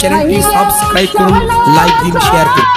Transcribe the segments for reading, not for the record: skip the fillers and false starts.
চ্যানেলটি সাবস্ক্রাইব করুন, লাইক দিন, শেয়ার করুন।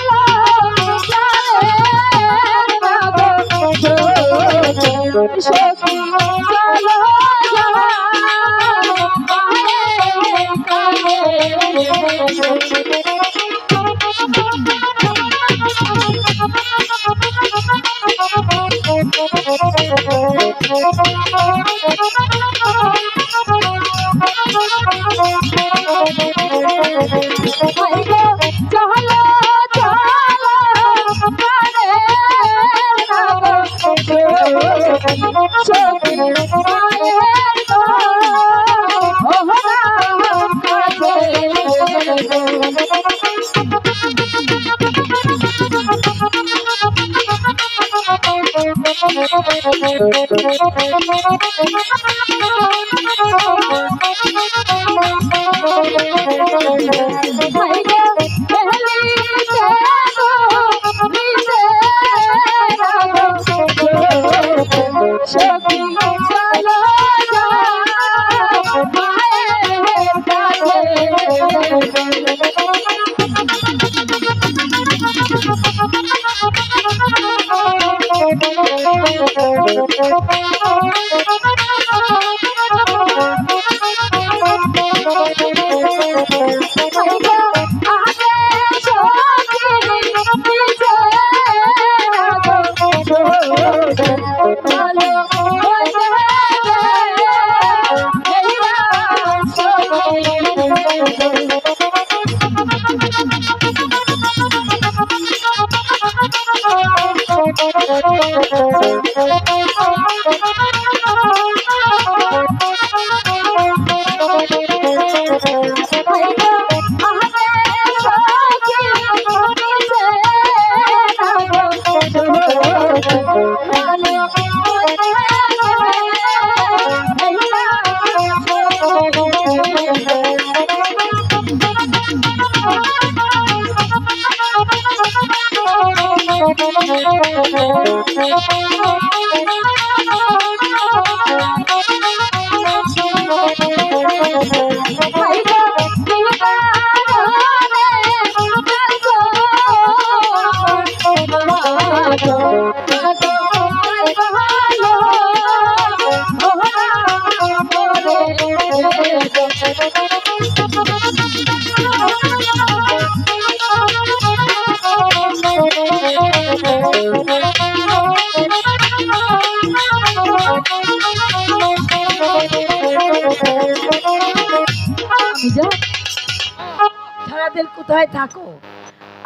সারাদিন কোথায় থাকো?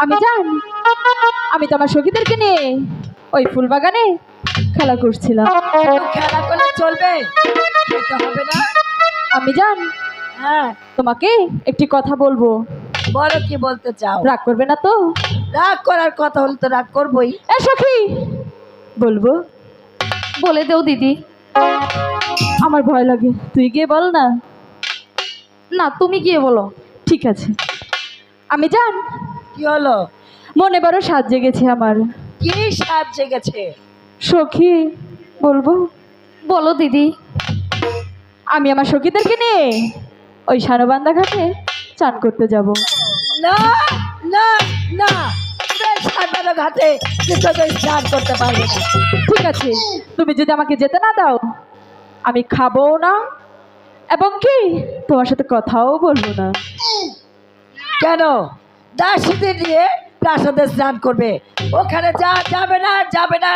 আমি জান, আমি তো আমার সখীদেরকে নিয়ে ওই ফুল বাগানে খেলা করছিলাম। খেলা করলে চলবে? যেতে হবে না? আমি জান, হ্যাঁ তোমাকে একটি কথা বলবো। বলো, কি বলতে চাও? রাগ করবে না তো? রাগ করার কথা হলে তো রাগ করবোই। এ সখী, বলবো? বলে দেও দিদি, আমার ভয় লাগে। তুই গিয়ে বল না। না, তুমি গিয়ে বলো। ঠিক আছে। আমি জান, কি হলো? মনে বড় সাজ জেগেছে আমার। কি সাজ জেগেছে? সখী, বলবো? বলো দিদি। আমি আমার সখীদেরকে নিয়ে ওই সানবান্ধা ঘাটে চান করতে যাব। না না না, সানবান্ধা ঘাটে কিছুতেই চান করতে পারবে না। ঠিক আছে, তুমি যদি আমাকে যেতে না দাও, আমি খাবো না, এবং কি তোমার সাথে কথাও বলবো না। কেন? দাসীদের নিয়ে প্রাসাদে স্নান করবে, ওখানে যাবে না, যাবে না,